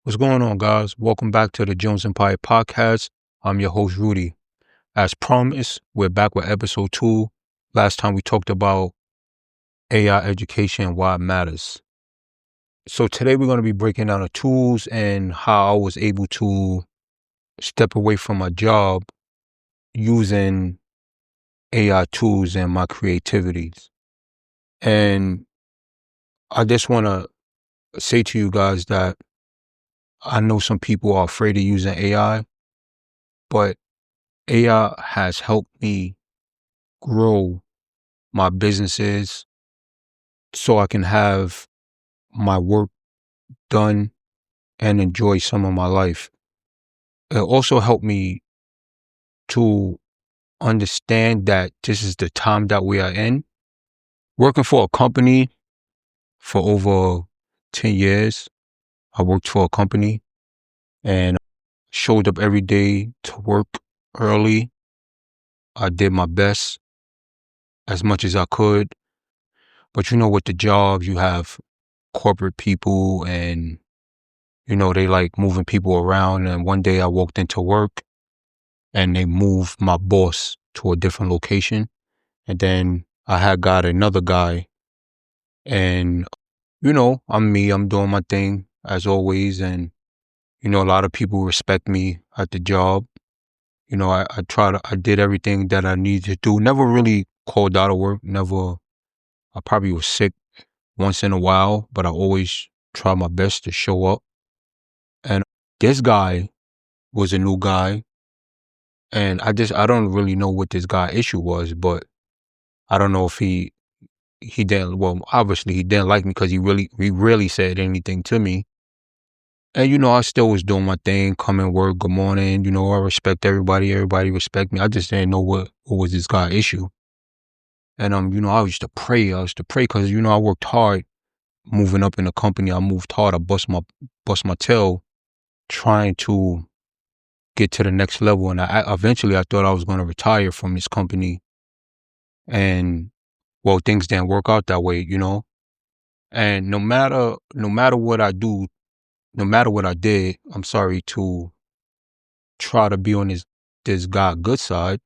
What's going on, guys? Welcome back to the Jones Empire Podcast. I'm your host, Rudy. As promised, we're back with episode 2. Last time we talked about AI education and why it matters. So today we're going to be breaking down the tools and how I was able to step away from my job using AI tools and my creativities. And I just want to say to you guys that I know some people are afraid of using AI, but AI has helped me grow my businesses so I can have my work done and enjoy some of my life. It also helped me to understand that this is the time that we are in. Working for a company for over 10 years, I worked for a company and showed up every day to work early. I did my best as much as I could. But with the jobs, you have corporate people and they like moving people around. And one day I walked into work and they moved my boss to a different location. And then I had got another guy and, I'm me, I'm doing my thing as always. And, a lot of people respect me at the job. I did everything that I needed to do. Never really called out of work. I probably was sick once in a while, but I always try my best to show up. And this guy was a new guy. And I don't really know what this guy issue was, but I don't know if he didn't, well, obviously he didn't like me because he really said anything to me. And, I still was doing my thing, come and work, good morning, I respect everybody respect me. I just didn't know what was this guy issue. And, I used to pray because, I worked hard moving up in the company. I moved hard. I bust my tail trying to get to the next level. And eventually I thought I was going to retire from this company. And well, things didn't work out that way, and no matter what I do, no matter what I did, I'm sorry, to try to be on this guy good side.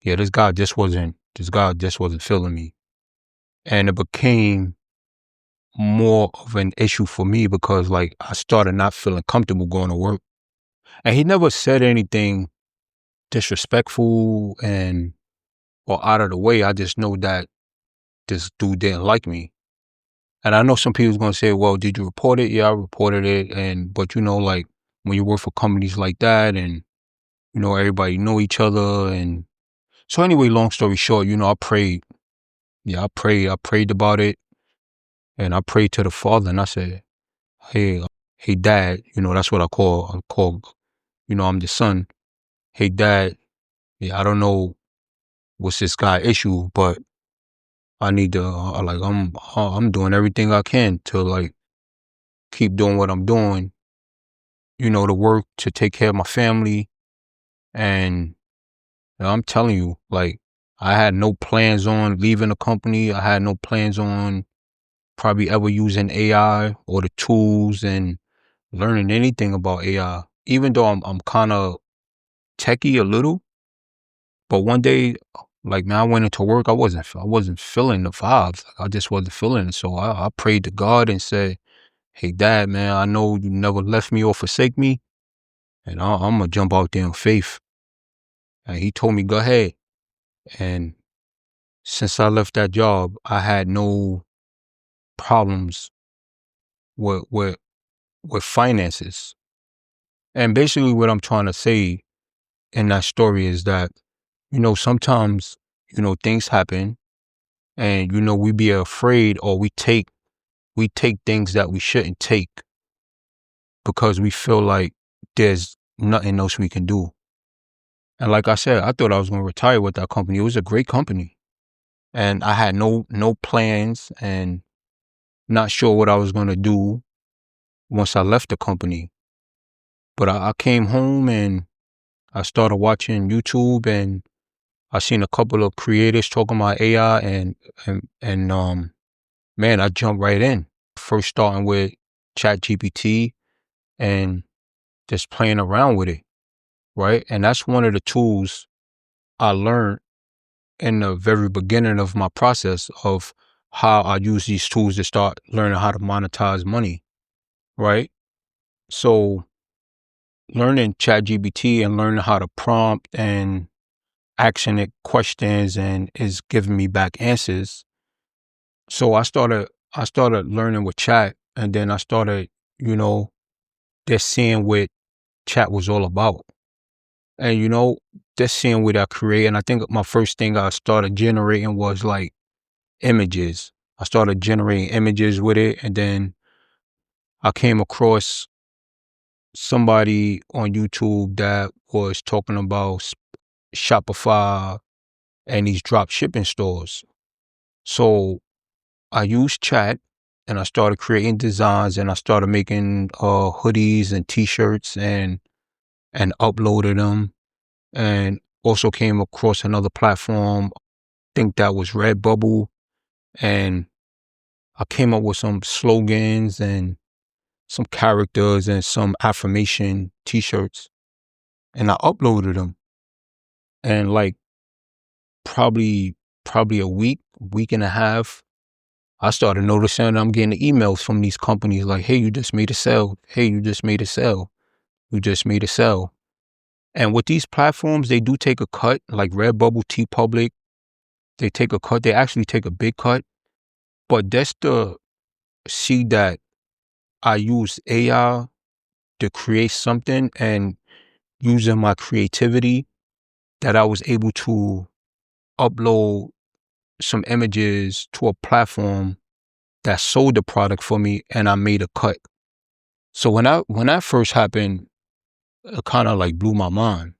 Yeah, this guy just wasn't feeling me. And it became more of an issue for me because like I started not feeling comfortable going to work. And he never said anything disrespectful or out of the way. I just know that this dude didn't like me. And I know some people's going to say, well, did you report it? Yeah, I reported it. But like when you work for companies like that and, everybody know each other. And so anyway, long story short, I prayed. Yeah, I prayed about it. And I prayed to the Father and I said, hey, Dad, that's what I call, I'm the son. Hey, Dad, yeah, I don't know what's this guy issue, but I need to, I'm doing everything I can to like keep doing what I'm doing, to work, to take care of my family. And I'm telling you, like, I had no plans on leaving the company. I had no plans on probably ever using AI or the tools and learning anything about AI, even though I'm kind of techie a little. But one day, like, man, I went into work. I wasn't feeling the vibes. Like, I just wasn't feeling it. So I prayed to God and said, hey, Dad, man, I know you never left me or forsake me. And I'm going to jump out there in faith. And he told me, go ahead. And since I left that job, I had no problems with finances. And basically what I'm trying to say in that story is that, sometimes, things happen and, we be afraid or we take things that we shouldn't take because we feel like there's nothing else we can do. And like I said, I thought I was going to retire with that company. It was a great company. And I had no plans and not sure what I was going to do once I left the company. But I came home and I started watching YouTube and I seen a couple of creators talking about AI and man, I jumped right in. First starting with ChatGPT and just playing around with it, right? And that's one of the tools I learned in the very beginning of my process of how I use these tools to start learning how to monetize money, right? So learning ChatGPT and learning how to prompt and asking it questions and is giving me back answers. So I started learning with chat, and then I started, just seeing what chat was all about. And just seeing what I create. And I think my first thing I started generating was like images. I started generating images with it, and then I came across somebody on YouTube that was talking about Shopify and these drop shipping stores. So I used chat and I started creating designs, and I started making hoodies and t-shirts and uploaded them, and also came across another platform. I think that was Redbubble, and I came up with some slogans and some characters and some affirmation t-shirts, and I uploaded them. And like probably a week and a half, I started noticing I'm getting emails from these companies like, hey, you just made a sale. Hey, you just made a sale. You just made a sale. And with these platforms, they do take a cut, like Redbubble, TeePublic. They take a cut. They actually take a big cut. But that's to see that I use AI to create something, and using my creativity, that I was able to upload some images to a platform that sold the product for me, and I made a cut. So when that first happened, it kind of like blew my mind.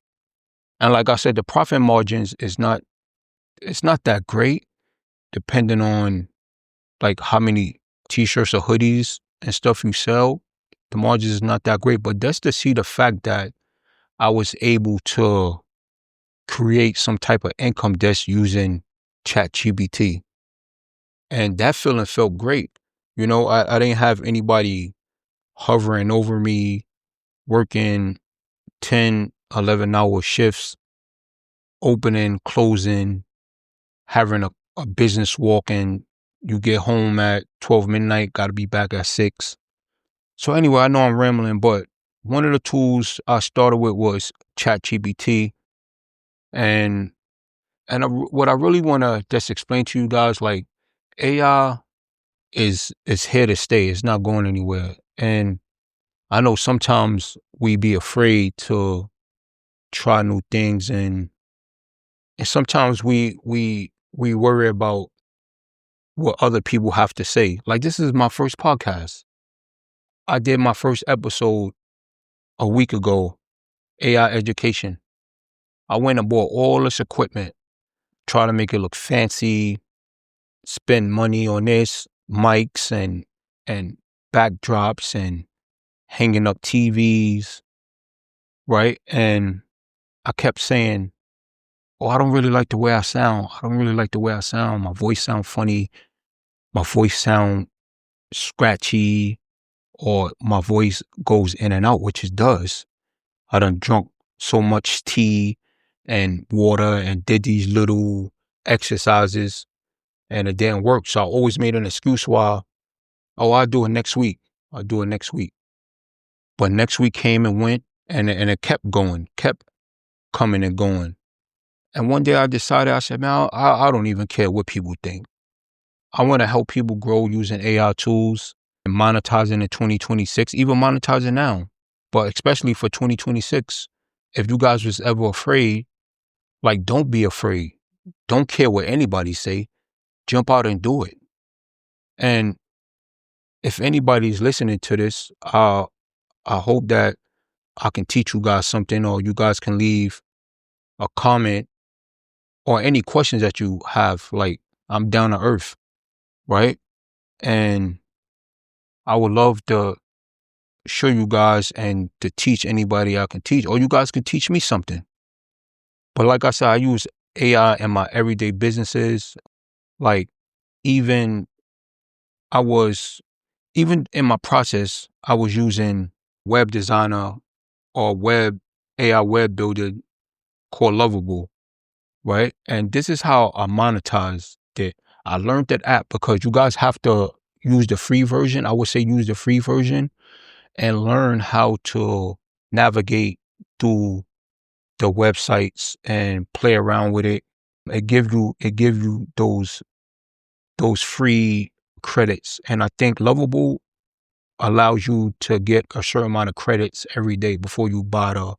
And like I said, the profit margins it's not that great, depending on like how many t-shirts or hoodies and stuff you sell. The margins is not that great, but that's to see the fact that I was able to create some type of income just using ChatGPT. And that feeling felt great. I didn't have anybody hovering over me, working 10, 11-hour shifts, opening, closing, having a business walking. You get home at 12 midnight, got to be back at 6. So anyway, I know I'm rambling, but one of the tools I started with was ChatGPT. And what I really want to just explain to you guys, like, AI is here to stay. It's not going anywhere. And I know sometimes we be afraid to try new things, and sometimes we worry about what other people have to say. Like, this is my first podcast. I did my first episode a week ago, AI education. I went and bought all this equipment, try to make it look fancy, spend money on this, mics and backdrops and hanging up TVs, right? And I kept saying, oh, I don't really like the way I sound. I don't really like the way I sound. My voice sound funny. My voice sound scratchy, or my voice goes in and out, which it does. I done drunk so much tea and water and did these little exercises, and it didn't work. So I always made an excuse why, oh, I'll do it next week. I'll do it next week. But next week came and went, and it kept going, kept coming and going. And one day I decided, I said, man, I don't even care what people think. I want to help people grow using AI tools and monetizing in 2026, even monetizing now. But especially for 2026, if you guys was ever afraid, like, don't be afraid. Don't care what anybody say. Jump out and do it. And if anybody's listening to this, I hope that I can teach you guys something, or you guys can leave a comment or any questions that you have. Like, I'm down to earth, right? And I would love to show you guys and to teach anybody I can teach, or you guys can teach me something. But like I said, I use AI in my everyday businesses. Like, even even in my process, I was using web designer or AI web builder called Lovable, right? And this is how I monetized it. I learned that app because you guys have to use the free version. I would say use the free version and learn how to navigate through the websites and play around with it. It gives you those free credits. And I think Lovable allows you to get a certain amount of credits every day before you buy the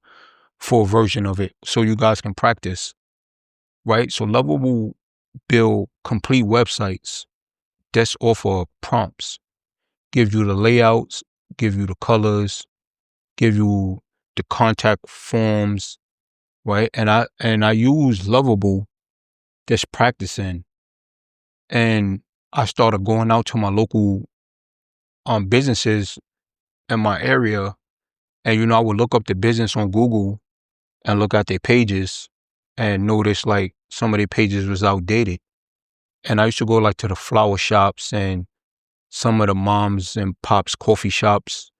full version of it, so you guys can practice, right? So Lovable build complete websites that's offer prompts, give you the layouts, give you the colors, give you the contact forms, right? And I use Lovable just practicing, and I started going out to my local businesses in my area, and I would look up the business on Google and look at their pages and notice like some of their pages was outdated. And I used to go like to the flower shops and some of the moms and pops coffee shops,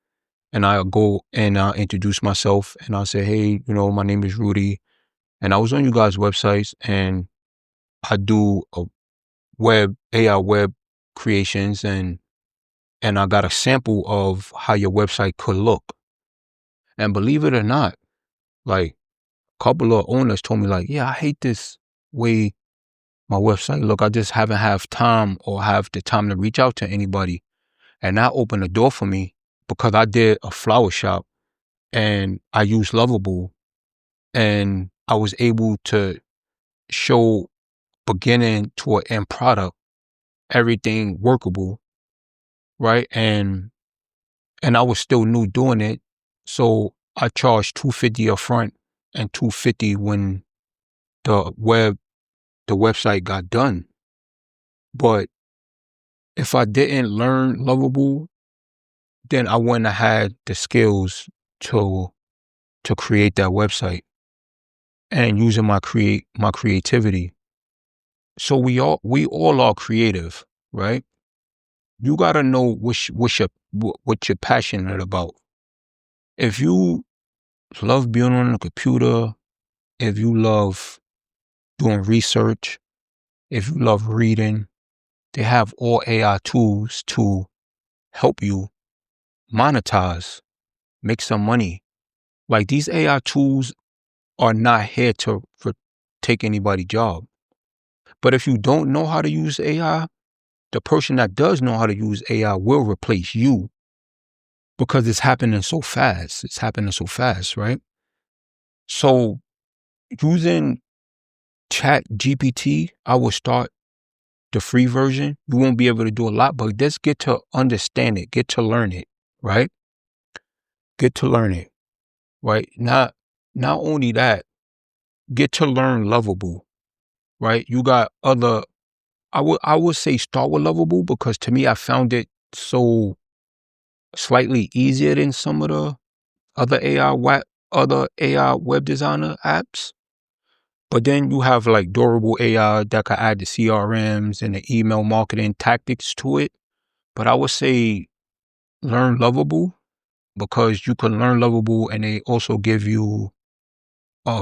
and I'll go and introduce myself and I'll say, hey, my name is Rudy and I was on you guys' websites and I do a AI web creations, and I got a sample of how your website could look. And believe it or not, like a couple of owners told me like, yeah, I hate this way my website look. I just haven't have time or have the time to reach out to anybody. And that opened the door for me because I did a flower shop and I used Lovable, and I was able to show beginning to an end product, everything workable, right? And I was still new doing it. So I charged $250 up front and $250 when the website got done. But if I didn't learn Lovable, then I wouldn't have had the skills to create that website and using my creativity. So we all are creative, right? You gotta know what you're passionate about. If you love being on the computer, if you love doing research, if you love reading, they have all AI tools to help you monetize, make some money. Like these AI tools are not here to take anybody's job. But if you don't know how to use AI, the person that does know how to use AI will replace you because it's happening so fast. It's happening so fast, right? So using Chat GPT, I will start the free version. You won't be able to do a lot, but just get to understand it, get to learn it, right? Get to learn it, right? Not only that, get to learn Lovable, right? You got other, I would say start with Lovable because to me, I found it so slightly easier than some of the other AI web designer apps. But then you have like Durable AI that could add the CRMs and the email marketing tactics to it. But I would say learn Lovable because you can learn Lovable and they also give you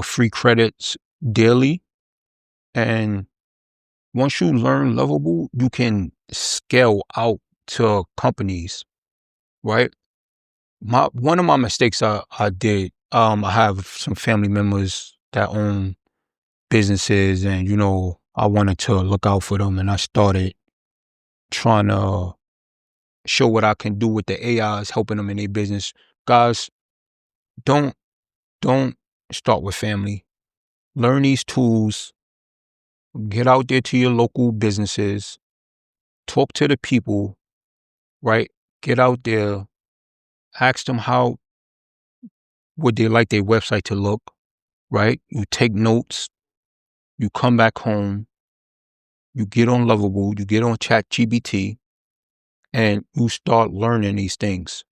free credits daily. And once you learn Lovable, you can scale out to companies, right? One of my mistakes I did, I have some family members that own businesses and, I wanted to look out for them and I started trying to show what I can do with the AIs, helping them in their business. Guys, don't start with family. Learn these tools, get out there to your local businesses, talk to the people, right? Get out there, ask them how would they like their website to look, right? You take notes, you come back home, you get on Lovable, you get on Chat GPT, and you start learning these things.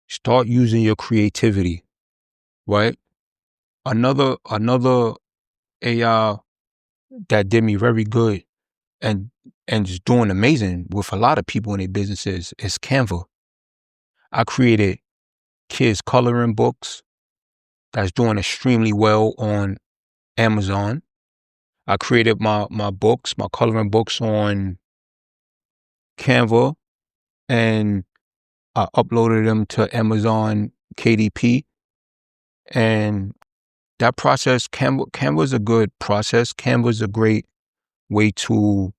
Start using your creativity, right? Another AI that did me very good and is doing amazing with a lot of people in their businesses is Canva. I created kids coloring books that's doing extremely well on Amazon. I created my books, my coloring books on Canva, and I uploaded them to Amazon KDP. And that process, Canva's a good process. Canva's a great way to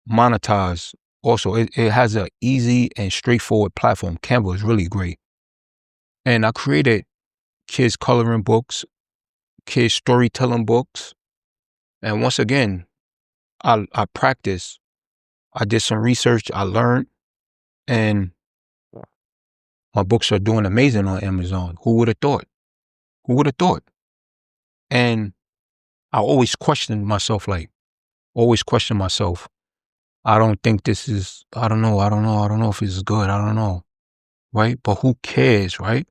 monetize. Also, it has an easy and straightforward platform. Canva is really great. And I created kids coloring books, kids storytelling books. And once again, I practiced. I did some research. I learned. And my books are doing amazing on Amazon. Who would have thought? Who would have thought? And I always question myself, I don't think this is, I don't know if it's good. I don't know. Right? But who cares, right?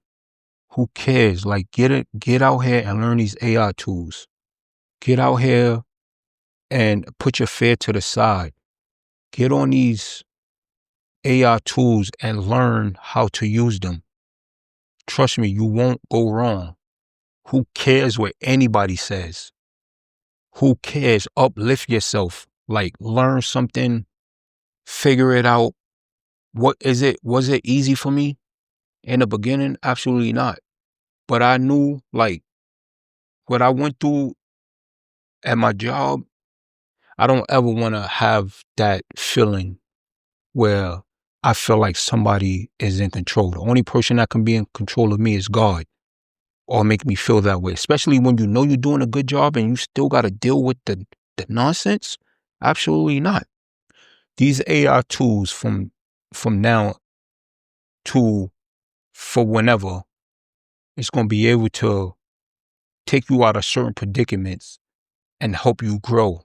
Who cares? Like, get out here and learn these AI tools. Get out here and put your fear to the side. Get on these AI tools and learn how to use them. Trust me, you won't go wrong. Who cares what anybody says? Who cares? Uplift yourself. Like, learn something, figure it out. What is it? Was it easy for me in the beginning? Absolutely not. But I knew, like, what I went through at my job, I don't ever want to have that feeling where I feel like somebody is in control. The only person that can be in control of me is God, or make me feel that way, especially when you know you're doing a good job and you still got to deal with the nonsense. Absolutely not. These AI tools from now to for whenever, it's going to be able to take you out of certain predicaments and help you grow.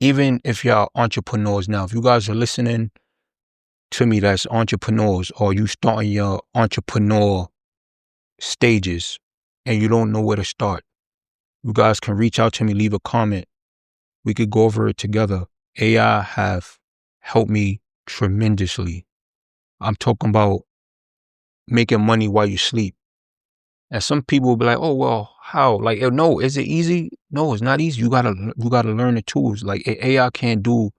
Even if y'all entrepreneurs now, if you guys are listening to me that's entrepreneurs, or you starting your entrepreneur stages and you don't know where to start, you guys can reach out to me, leave a comment. We could go over it together. AI have helped me tremendously. I'm talking about making money while you sleep. And some people will be like, oh, well, how? Like, no, is it easy? No, it's not easy. You gotta learn the tools. Like, AI can't do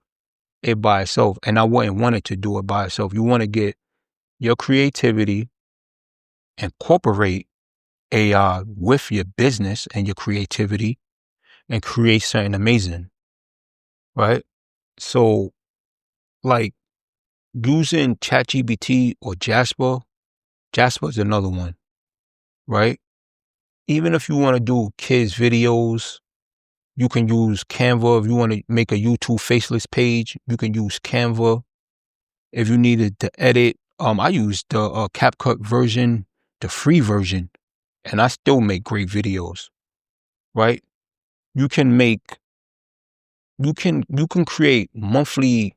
it by itself. And I wouldn't want it to do it by itself. You want to get your creativity, incorporate AI with your business and your creativity, and create something amazing, right? So, like, using ChatGPT or Jasper is another one, right? Even if you want to do kids videos, you can use Canva. If you want to make a YouTube faceless page, you can use Canva. If you needed to edit, I used the CapCut version, the free version, and I still make great videos, right? You can create monthly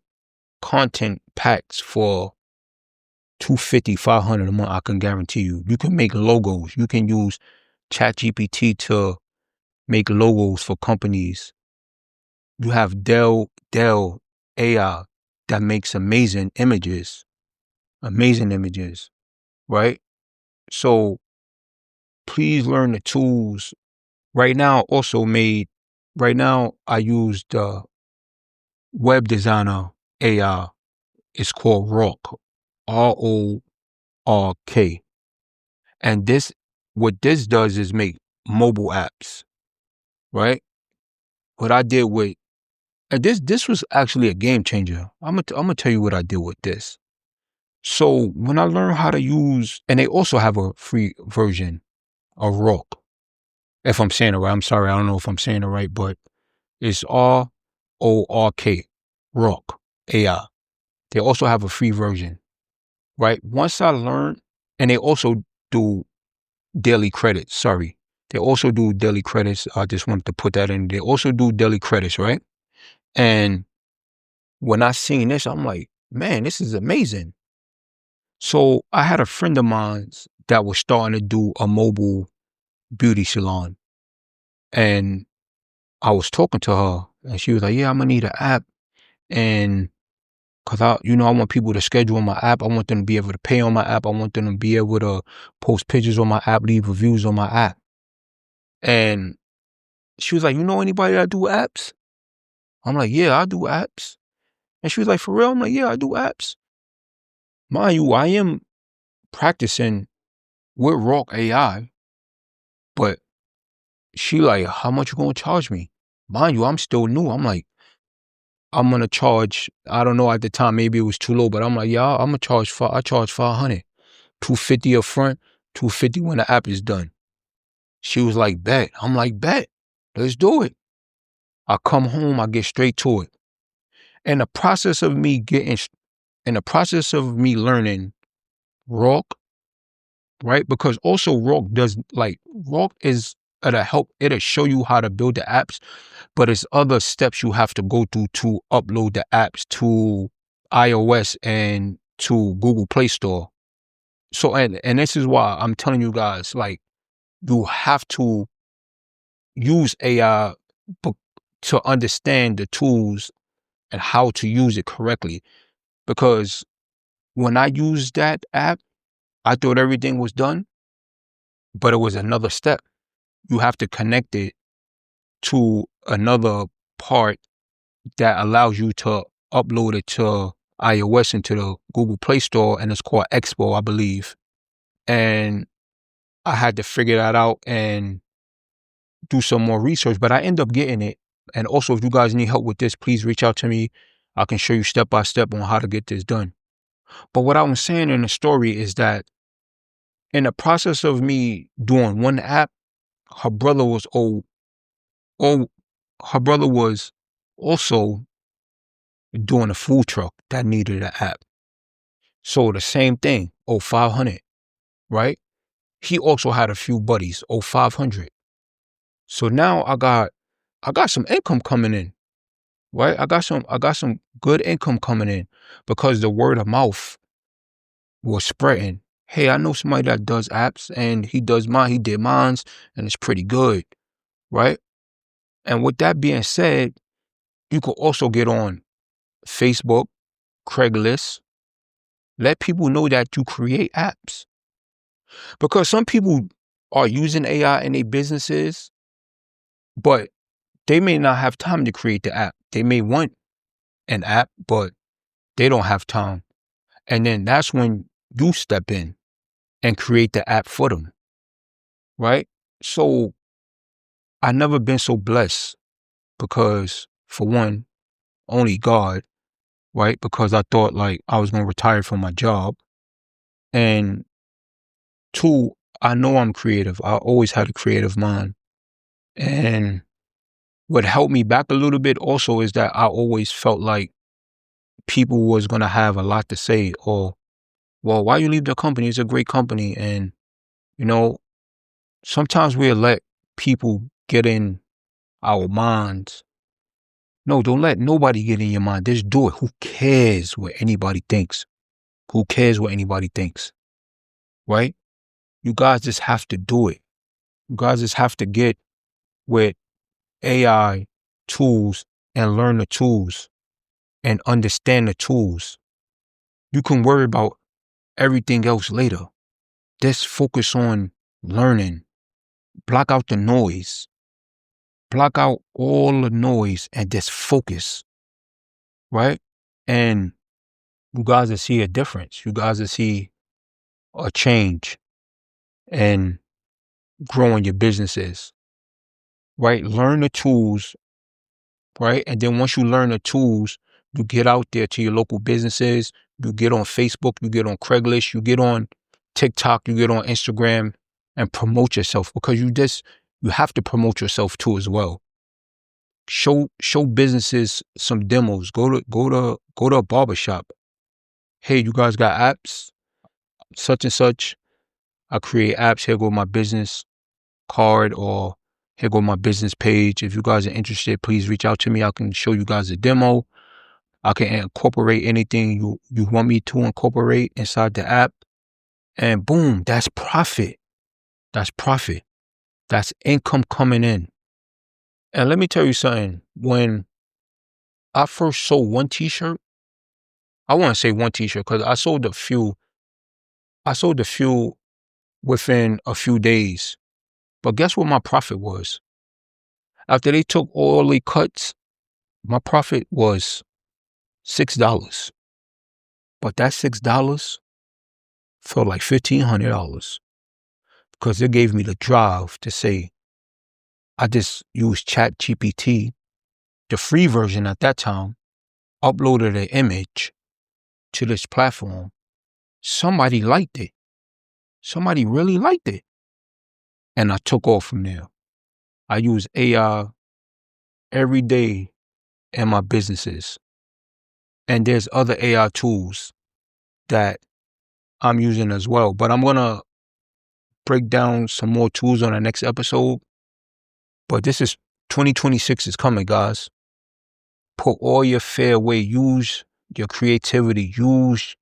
content packs for $250, $500 a month. I can guarantee you. You can make logos. You can use ChatGPT to make logos for companies. You have Dell AI that makes amazing images, right? So please learn the tools. Right now I use the web designer AI. It's called Rock, RORK. And what this does is make mobile apps, right? What I did with, and this was actually a game changer. I'm gonna tell you what I did with this. So when I learned how to use, and they also have a free version of Rock. If I'm saying it right, I'm sorry, I don't know if I'm saying it right, but it's RORK, Rock AI. They also have a free version, right? Once I learned, and they also do daily credits. Sorry. They also do daily credits. I just wanted to put that in. They also do daily credits, right? And when I seen this, I'm like, man, this is amazing. So I had a friend of mine that was starting to do a mobile beauty salon. And I was talking to her and she was like, yeah, I'm gonna need an app. And Cause I want people to schedule on my app. I want them to be able to pay on my app. I want them to be able to post pictures on my app, leave reviews on my app. And she was like, you know anybody that do apps? I'm like, yeah, I do apps. And she was like, for real? I'm like, yeah, I do apps. Mind you, I am practicing with Rock AI, but she like, how much you gonna charge me? Mind you, I'm still new. I'm like, I'm gonna charge, I don't know at the time, maybe it was too low, but I'm like, yeah, I'm gonna charge, I charge 500, 250 up front, 250 when the app is done. She was like, bet. I'm like, bet. Let's do it. I come home, I get straight to it. In the process of me learning Rock, right? Because also Rock is it'll show you how to build the apps, but it's other steps you have to go through to upload the apps to iOS and to Google Play Store. So, and this is why I'm telling you guys, like, you have to use AI to understand the tools and how to use it correctly. Because when I used that app, I thought everything was done, but it was another step. You have to connect it to another part that allows you to upload it to iOS into the Google Play Store, and it's called Expo, I believe. And I had to figure that out and do some more research, but I end up getting it. And also, if you guys need help with this, please reach out to me. I can show you step by step on how to get this done. But what I was saying in the story is that in the process of me doing one app, her brother was also doing a food truck that needed an app. So the same thing, 500, right? He also had a few buddies, 500. So now I got some income coming in, right? I got some good income coming in because the word of mouth was spreading. Hey, I know somebody that does apps and he did mines and it's pretty good, right? And with that being said, you could also get on Facebook, Craigslist, let people know that you create apps. Because some people are using AI in their businesses, but they may not have time to create the app. They may want an app, but they don't have time. And then that's when you step in and create the app for them, right? So I never been so blessed because, for one, only God, right? Because I thought like I was going to retire from my job. And two, I know I'm creative. I always had a creative mind. And what helped me back a little bit also is that I always felt like people was going to have a lot to say, or, well, why you leave the company? It's a great company. And, sometimes we'll let people get in our minds. No, don't let nobody get in your mind. Just do it. Who cares what anybody thinks? Who cares what anybody thinks? Right? You guys just have to do it. You guys just have to get with AI tools and learn the tools and understand the tools. You can worry about everything else later. Just focus on learning. Block out the noise. Block out all the noise and just focus. Right? And you guys will see a difference. You guys will see a change and growing your businesses. Right? Learn the tools. Right? And then once you learn the tools, you get out there to your local businesses. You get on Facebook. You get on Craigslist. You get on TikTok. You get on Instagram and promote yourself, because you have to promote yourself too as well. Show businesses some demos. Go to a barbershop. Hey, you guys got apps? Such and such. I create apps. Here go my business card, or here go my business page. If you guys are interested, please reach out to me. I can show you guys a demo. I can incorporate anything you want me to incorporate inside the app. And boom, that's profit. That's profit. That's income coming in. And let me tell you something. When I first sold one t-shirt, I wouldn't say one t-shirt because I sold a few within a few days. But guess what my profit was? After they took all the cuts, my profit was $6. But that $6 felt like $1,500 because it gave me the drive to say, I just used ChatGPT, the free version at that time, uploaded an image to this platform. Somebody liked it. Somebody really liked it. And I took off from there. I use AI every day in my businesses. And there's other AI tools that I'm using as well. But I'm going to break down some more tools on the next episode. But this is 2026 is coming, guys. Put all your fear away. Use your creativity. Use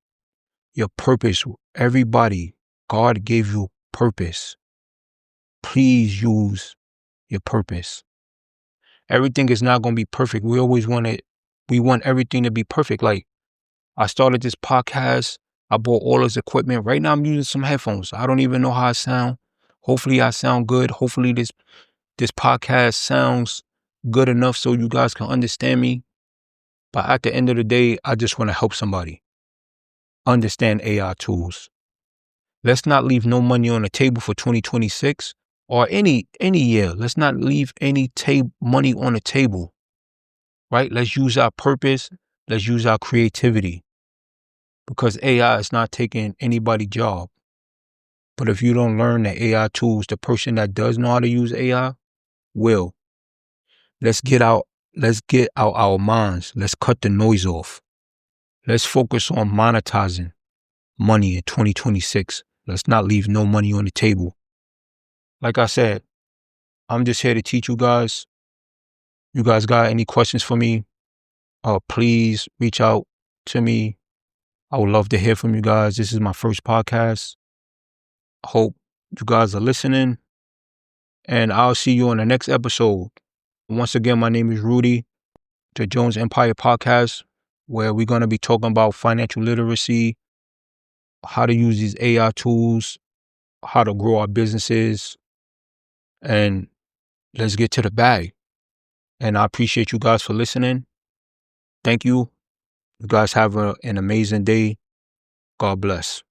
your purpose. Everybody, God gave you purpose. Please use your purpose. Everything is not going to be perfect. We want everything to be perfect. Like, I started this podcast. I bought all this equipment. Right now I'm using some headphones. I don't even know how I sound. Hopefully I sound good. Hopefully this podcast sounds good enough so you guys can understand me. But at the end of the day, I just want to help somebody understand AI tools. Let's not leave no money on the table for 2026 or any year. Let's not leave any money on the table, right? Let's use our purpose. Let's use our creativity, because AI is not taking anybody's job. But if you don't learn the AI tools, the person that does know how to use AI will. Let's get out our minds. Let's cut the noise off. Let's focus on monetizing money in 2026. Let's not leave no money on the table. Like I said, I'm just here to teach you guys. You guys got any questions for me? Please reach out to me. I would love to hear from you guys. This is my first podcast. I hope you guys are listening. And I'll see you on the next episode. Once again, my name is Rudy, the Jones Empire Podcast, where we're going to be talking about financial literacy, how to use these AI tools, how to grow our businesses, and let's get to the bag. And I appreciate you guys for listening. Thank you. You guys have an amazing day. God bless.